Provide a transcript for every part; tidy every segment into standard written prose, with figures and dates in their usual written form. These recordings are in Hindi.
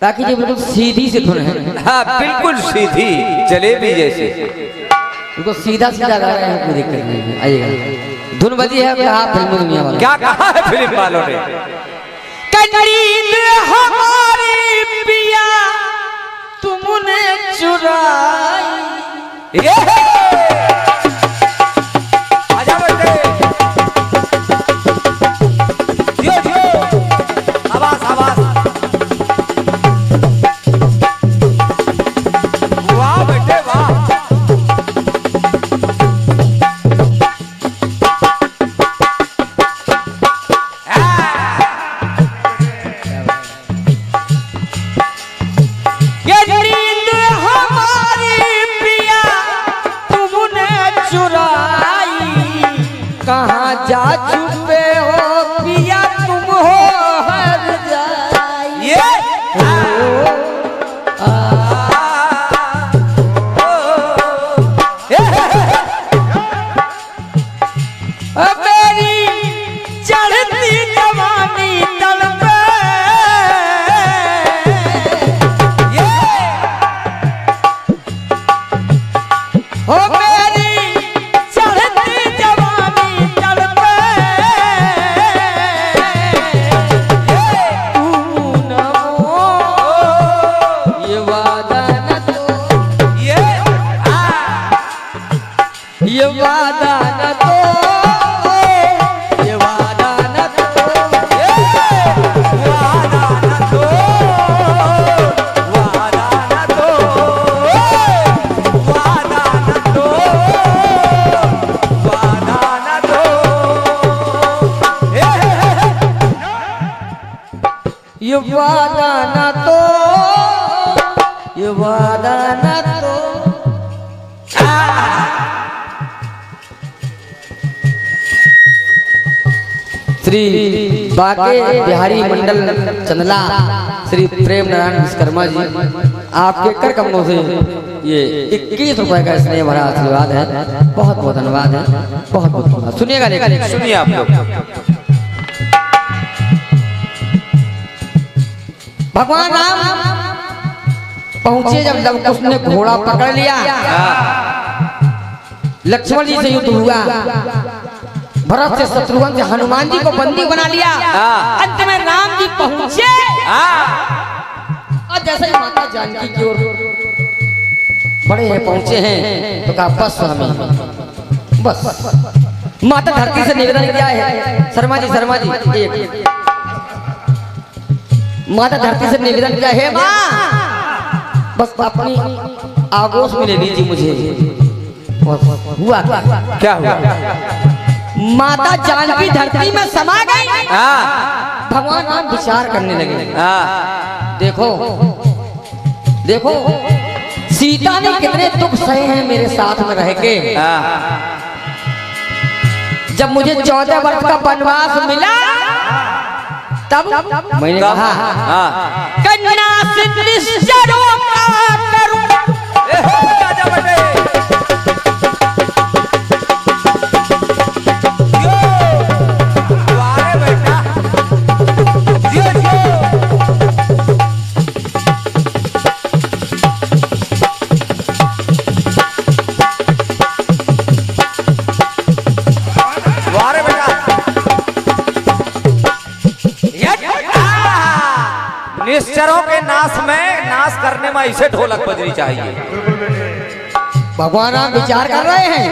ताकि ये बिल्कुल सीधी से धुन है। हाँ बिल्कुल सीधी जलेबी जैसे बिल्कुल सीधा सीधा गा रहे हैं, कोई दिक्कत नहीं है। आइएगा धुन बजी है कहा फिल्म दुनिया वालों, क्या कहा है फिल्म वालों ने? कनीद हमारी पिया तुमने चुराई। आजा बेटे, दियो दियो आवाज आवाज। वाह बेटे वाह। कहाँ जा छुपे हो पिया तुम हो हर जाई। मेरी चढ़ती जवानी तड़पे, हो मेरी चढ़ती जवानी तड़पे, तू न हो ये वादा न तो, ये वादा न तो, ये वादा न तो, वादा न दो, वादा न दो, वादा न दो, वादा न दो। ये वादा न तो, ये वादा न तो। श्री बाके बिहारी मंडल चंदला श्री प्रेम नारायण विश्वकर्मा जी, आपके कर कमलों से ये 21 रुपए का स्नेह भरा आशीर्वाद है। बहुत बहुत धन्यवाद है, बहुत बहुत धन्यवाद। सुनिएगा लेकिन सुनिए आप लोग। भगवान राम पहुंचे जब लवकुश ने घोड़ा पकड़ लिया, लक्ष्मण जी से युद्ध हुआ, भरत से शत्रुघ्न से हनुमान जी को बंदी बना लिया। अंत में राम जी पहुंचे और जैसे ही माता जानकी की ओर बड़े हैं पहुंचे हैं तो कहा बस स्वामी बस। माता धरती से निवेदन किया है, शर्मा जी एक माता धरती से निवेदन किया है, माँ बस अपनी आगोश में ले लीजिए मुझे। हुआ क्या हुआ? माता जानकी धरती में समा गई। भगवान राम विचार करने लगे, देखो देखो सीता ने कितने दुख सहे हैं मेरे साथ में रह के। जब मुझे 14 वर्ष का वनवास मिला तब मैंने कहा कन्या से निश्चरों का करूं। निश्चरों के नाश करने में इसे ढोलक बजनी चाहिए। भगवान राम विचार कर रहे हैं,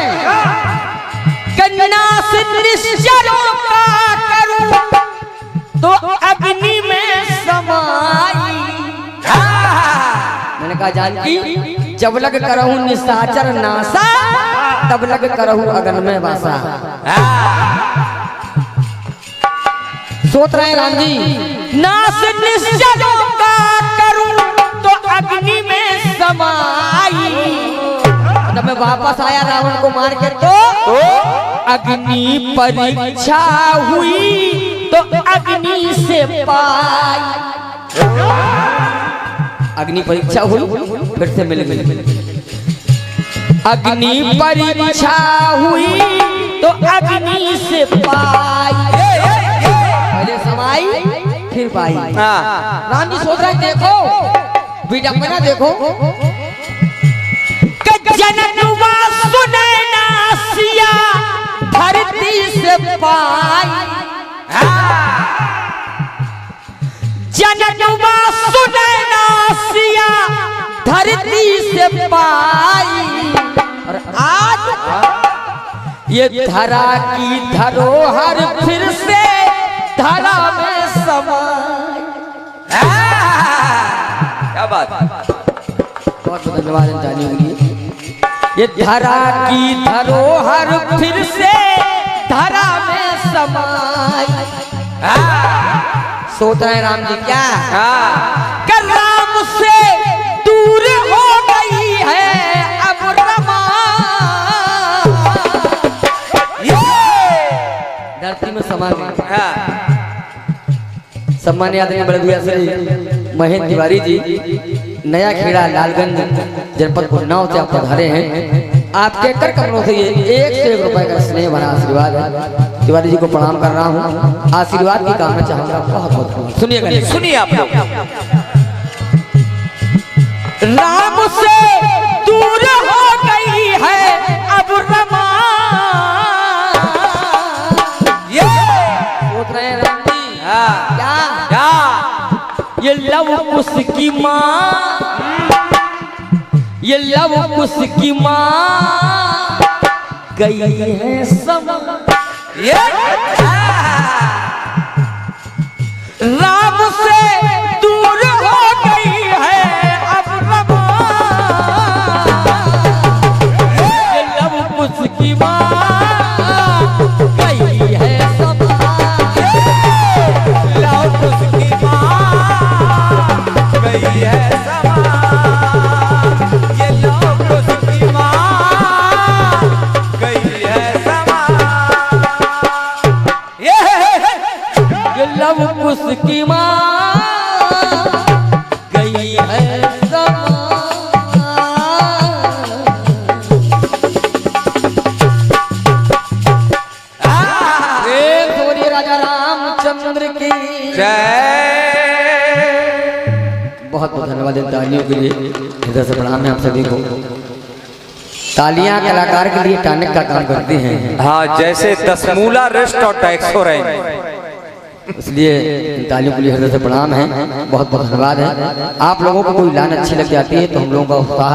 कन्या से निश्चरों का करूं तो अग्नि में समाई। मैंने कहा जानकी जब लग करहूं निशाचर नासा तब लग करहूं अगन में वासा। सोच रहे हैं राम जी, नाश निश्चरों का करूं अग्नि में समाई। जब मैं वापस आया रावण को मार के तो अग्नि परीक्षा हुई तो अग्नि से पाई। अग्नि परीक्षा हुई फिर से मिल गई। अग्नि परीक्षा हुई तो अग्नि से पाई। पहले समाई फिर पाई। राम जी सोच रहे देखो विडंबना देखो। जननुआ सुनैना सिया धरती से पाई। जननुआ सुनैना सिया धरती से पाई। और आज ये धरा की धरोहर फिर से धरा में समाई। क्या बात। बहुत धन्यवाद जाने के लिए। ये धरा की धरोहर फिर से धरा में समाई। सोच रहे राम जी क्या कर राम से दूर हो गई है अब रमा। धरती में समा गए। सम्मान्य आदरणीय बड़े श्री महेंद्र तिवारी जी नया खेड़ा लालगंज जनपद उन्नाव से आप पधारे हैं। आपके कर कमरों से ये 1 से 1 रुपए का स्नेह भरा आशीर्वाद है। तिवारी जी को प्रणाम कर रहा हूँ। आशीर्वाद की कामना चाहूंगा। बहुत बहुत सुनिएगा। सुनिए आप लोग। राम से दूर हो गई है अब रमा। सोच रहे हैं राम जी क्या ये लव उसकी माँ, ये लव उसकी माँ गई है समा। राम से दूर हो गई है अब रमा। ये लव उसकी माँ गई है समा। लव उसकी गई है समा। ये लोग उसकी माँ गई है समा। ये लोग उसकी माँ गई है समा। बोलिए राजा रामचंद्र की जय। बहुत बहुत धन्यवाद तालियों के लिए। हृदय से प्रणाम है आप सभी को। तालियां कलाकार के लिए टानिक का काम करती हैं। हाँ, जैसे दसमूला रेस्ट और टैक्सोरेन। इसलिए इन तालियों के लिए हृदय से प्रणाम है। बहुत बहुत धन्यवाद है। आप लोगों को कोई लाइन अच्छी लग जाती है तो हम लोगों का उत्साह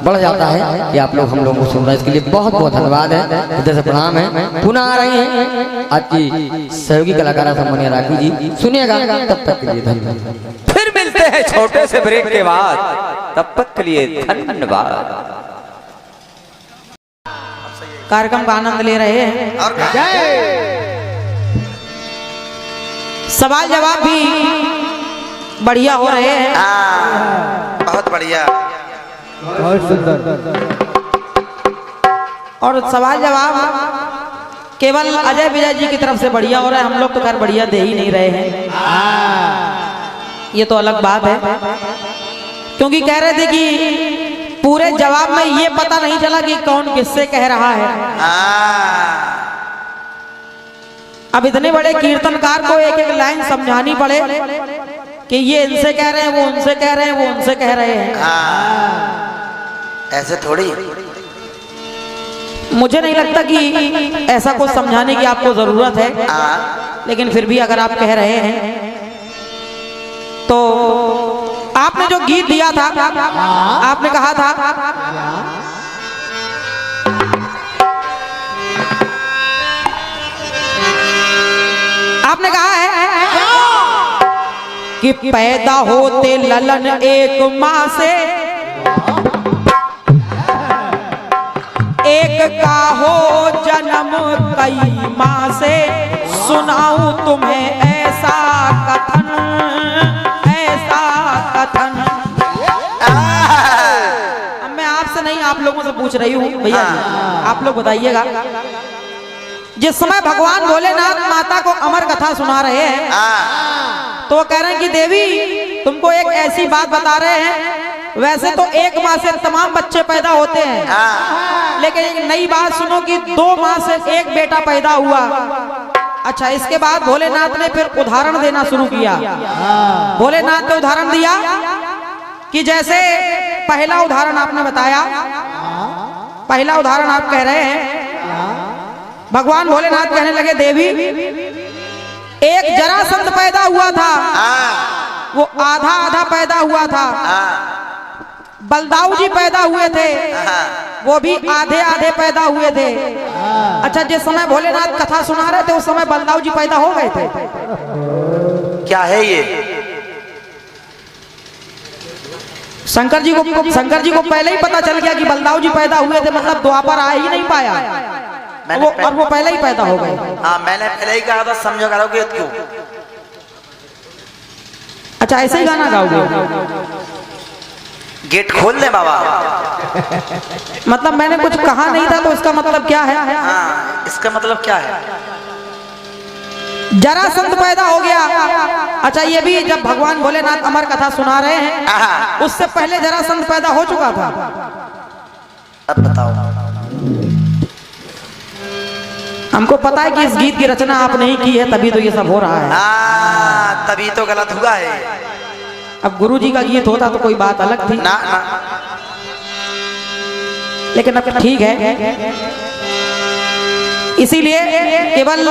बढ़ जाता है कि आप लोग हम लोगों को सुन रहे हैं। इसके लिए बहुत बहुत धन्यवाद है। हृदय से प्रणाम है। पुनः आ रही हैं आपकी सहयोगी कलाकार सम्मानीय राखी जी। सुनिएगा तब तक के लिए धन्यवाद। फिर मिलते हैं छोटे से ब्रेक के बाद। तब तक के लिए धन्यवाद। कार्यक्रम का आनंद ले रहे हैं। सवाल जवाब भी बढ़िया हो रहे हैं। बहुत बढ़िया। बहुत सुंदर। और सवाल जवाब केवल अजय विजय जी की तरफ से बढ़िया हो रहा है। हम लोग तो खैर बढ़िया दे ही नहीं रहे हैं। ये तो अलग बात है। क्योंकि कह रहे थे कि पूरे जवाब में ये पता नहीं चला कि कौन किससे कह रहा है। अब इतने बड़े कीर्तनकार को एक एक लाइन समझानी पड़े कि ये इनसे कह रहे हैं, वो उनसे कह रहे हैं, वो उनसे कह रहे हैं। ऐसे थोड़ी। मुझे नहीं लगता कि ऐसा कुछ समझाने की आपको जरूरत है। लेकिन फिर भी अगर आप कह रहे हैं तो आपने जो गीत दिया था, आपने कहा था आपने कहा है कि पैदा होते ललन एक माँ से, एक का हो जन्म कई माँ से। सुनाऊं तुम्हें ऐसा कथन, ऐसा कथन। पूछ रही हूँ भैया जी, आप लोग बताइएगा। जिस समय भगवान भोलेनाथ माता को अमर कथा सुना रहे हैं तो वो कह रहे हैं कि देवी तुमको एक ऐसी बात बता रहे हैं, वैसे तो एक माह से तमाम बच्चे पैदा होते हैं, लेकिन एक नई बात सुनो कि 2 माह से एक बेटा पैदा हुआ। अच्छा, इसके बाद भोलेनाथ ने फिर उदाहरण देना शुरू किया। भोलेनाथ ने उदाहरण दिया कि जैसे पहला उदाहरण आपने बताया, पहला उदाहरण आप कह रहे हैं, भगवान भोलेनाथ कहने लगे देवी एक जरासंध पैदा हुआ था, वो आधा आधा पैदा हुआ था। बलदाऊ जी पैदा हुए थे, वो भी आधे आधे पैदा हुए थे। अच्छा, जिस समय भोलेनाथ कथा सुना रहे थे उस समय बलदाऊ जी पैदा हो गए थे। क्या है ये? शंकर जी को पहले ही पता चल गया कि बलदाऊ जी पैदा हुए थे, मतलब द्वापर आ ही नहीं पाया और वो पहले ही पैदा हो गए। हाँ, मैंने पहले ही कहा था, समझो करोगे क्यों? अच्छा, ऐसे ही गाना गाओगे? गेट खोल दे बाबा। मतलब मैंने कुछ कहा नहीं था, तो इसका मतलब क्या है? हाँ, इसका मतलब क्या है? जरासंध पैदा हो गया। अच्छा, ये भी जब भगवान भोलेनाथ अमर कथा सुना रहे हैं उससे पहले जरासंध पैदा हो चुका था। अब बताओ। हमको पता है कि इस गीत की रचना आप नहीं की है, तभी तो ये सब हो रहा है। तभी तो गलत हुआ है। अब गुरु जी का गीत होता तो कोई बात अलग थी ना, ना। लेकिन अब ठीक है, इसीलिए केवल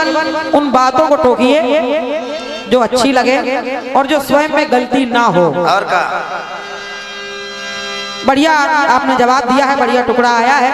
उन बातों को टोकिए जो अच्छी लगे और जो स्वयं में गलती ना हो। और का बढ़िया आपने जवाब दिया है, बढ़िया टुकड़ा आया है।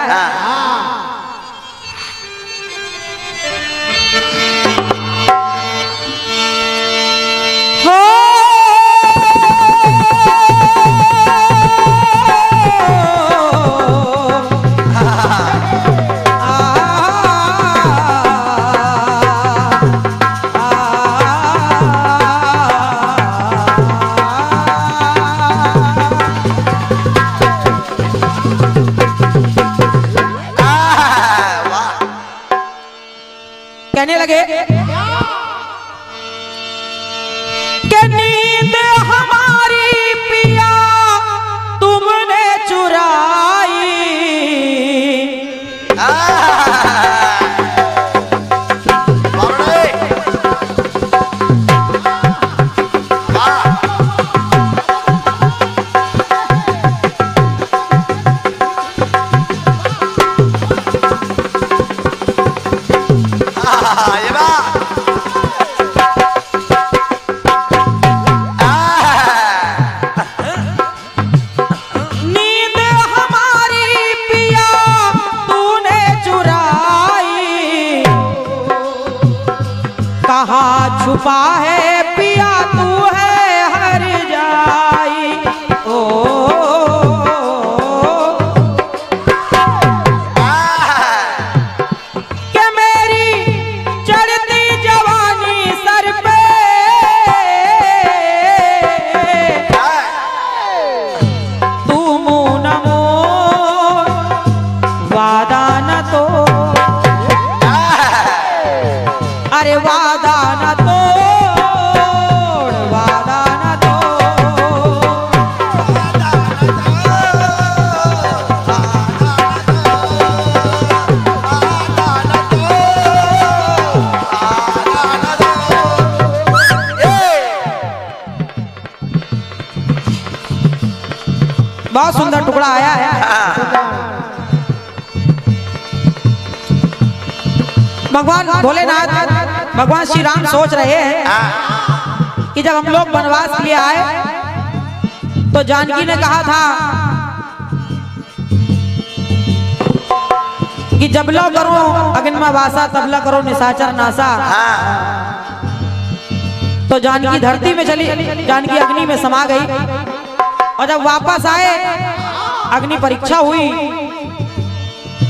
कहने लगे कि नींद हमारी पिया तुमने चुराई, छुपा है पिया तू है हर जाई। ओ के मेरी चढ़ती जवानी सर पे तू मुँह न मोड़ वादा न तो, अरे वादा न तो बहुत सुंदर टुकड़ा आया है। भगवान भोलेनाथ, भगवान श्री राम सोच रहे हैं कि जब हम लोग वनवास के लिए आए तो जानकी ने कहा था कि जबला करो अग्निमा वासा तबला करो निशाचर नासा। तो जानकी धरती में चली, जानकी अग्नि में समा गई और जब वापस आए अग्नि परीक्षा हुई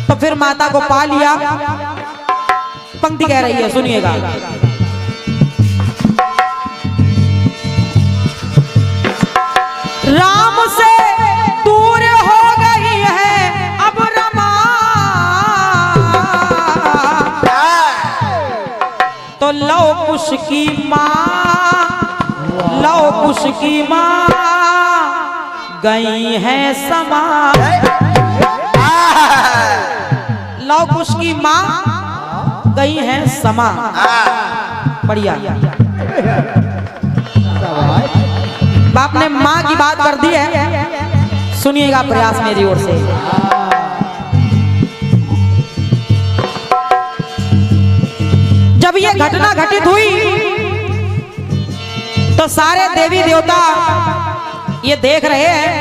तो फिर माता को पा लिया। पंक्ति कह रही है, सुनिएगा। राम से दूर हो गई है अब रमा तो लव कुश की माँ गई है समा। लव कुश की माँ गई है समा। बढ़िया। बाप ने माँ की बात कर दी है, सुनिएगा प्रयास मेरी ओर से। जब ये घटना घटित हुई तो सारे देवी देवता ये देख रहे हैं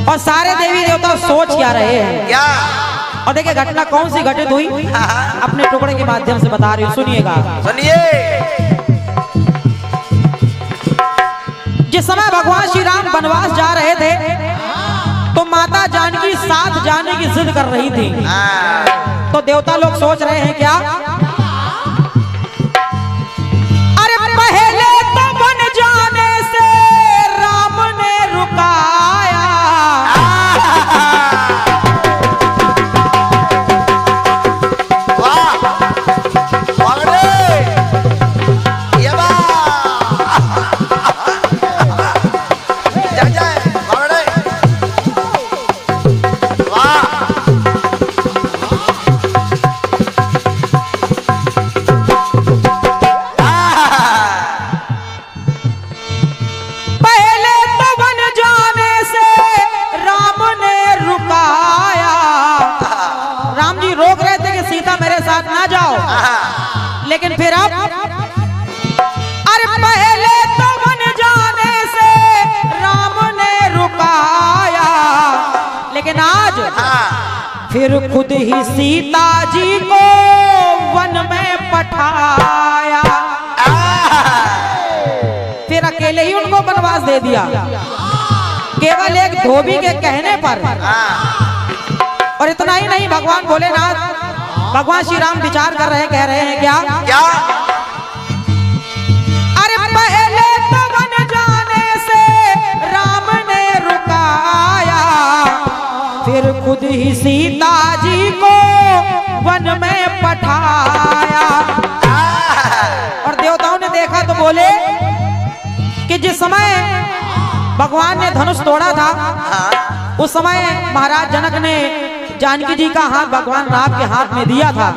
और सारे देवी देवता सोच क्या रहे हैं। क्या? और देखिए घटना कौन सी घटित हुई अपने टुकड़े के माध्यम से बता रही हूँ, सुनिएगा। सुनिए। जिस समय भगवान श्री राम वनवास जा रहे थे तो माता जानकी साथ जाने की जिद कर रही थी। तो देवता लोग सोच रहे हैं क्या, अरे पहले तो वन जाने से राम ने रुकाया। वाह बागड़े, ये जय जय बागड़े, वाह। पहले तो वन जाने से राम ने रुकाया। राम जी रोक रहे थे कि सीता मेरे साथ ना जाओ, लेकिन फिर अब अरे पहले तो वन जाने से राम ने रुकाया, लेकिन आज फिर खुद ही सीता जी को वन में पठाया। फिर अकेले ही उनको वनवास दे दिया, केवल एक धोबी के कहने पर। और इतना ही नहीं, भगवान भोलेनाथ भगवान श्री राम विचार कर रहे, कह रहे हैं क्या, क्या? अरे पहले तो वन जाने से राम ने रुकाया, फिर खुद ही सीता जी को वन में पठाया। और देवताओं ने देखा तो बोले कि जिस समय भगवान ने धनुष तोड़ा था उस समय महाराज जनक ने जानकी जी का हाथ भगवान राम के हाथ में दिया था।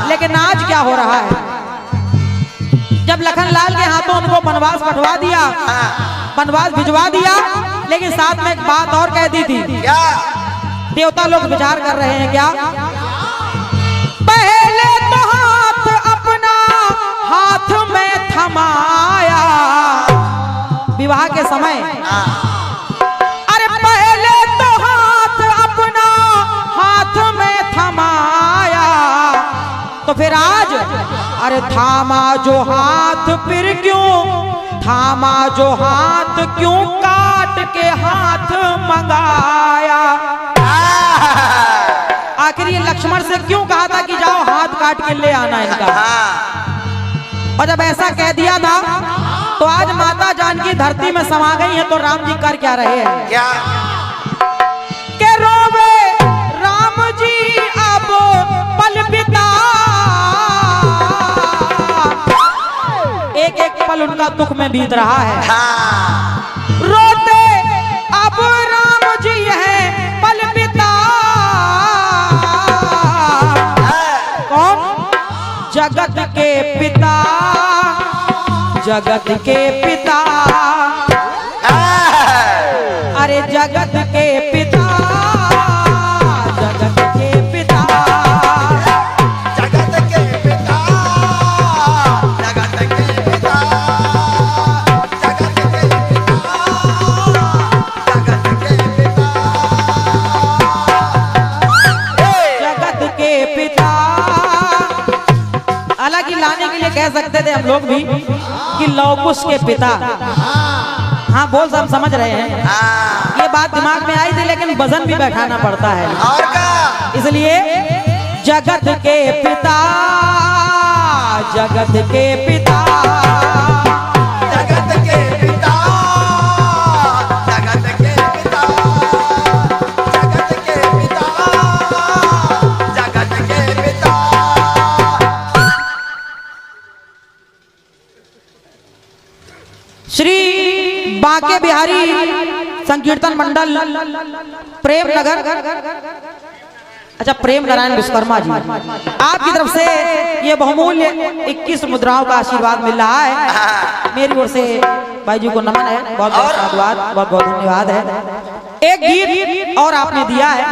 लेकिन आज क्या हो रहा है, जब लखनलाल के हाथों उनको वनवास पठवा दिया, वनवास भिजवा दिया, लेकिन साथ में एक बात और कह दी थी। क्या? देवता लोग विचार कर रहे हैं क्या, पहले तो हाथ अपना हाथ में थमाया। विवाह के समय अरे पहले तो हाथ अपना हाथ में थमाया, तो फिर आज अरे थामा जो हाथ फिर क्यों, थामा जो हाथ क्यों काट के हाथ मंगाया। आखिर ये लक्ष्मण से क्यों कहा था कि जाओ हाथ काट के ले आना इनका। और जब ऐसा कह दिया था तो आज माता जानकी धरती में समा गई है, तो राम जी कर क्या रहे हैं, क्या? के रोवे राम जी अब पल बिता। एक एक पल उनका दुख में बीत रहा है। रोते अब राम जी है पल बिता। कौन? जगत के पिता, जगत के पिता, अरे जगत के पिता, जगत के पिता, जगत के पिता, जगत के पिता, जगत के पिता, जगत के पिता। हालांकि लाने के लिए कह सकते थे हम लोग भी कि लव कुश के पिता। हाँ बोल सब समझ रहे हैं, ये बात दिमाग में आई थी, लेकिन वजन भी बैठाना पड़ता है। और क्या? इसलिए जगत के पिता, जगत के पिता, जगत के पिता, जगत के पिता, जगत के पिता, जगत के पिता। श्री बांके बिहारी संकीर्तन मंडल प्रेम नगर, अच्छा प्रेम नारायण विश्वकर्मा जी, आपकी तरफ से ये बहुमूल्य 21 मुद्राओं का आशीर्वाद मिल रहा है। मेरी ओर से भाई जी को नमन है, बहुत बहुत धन्यवाद, बहुत बहुत धन्यवाद है। एक गीत और आपने दिया है,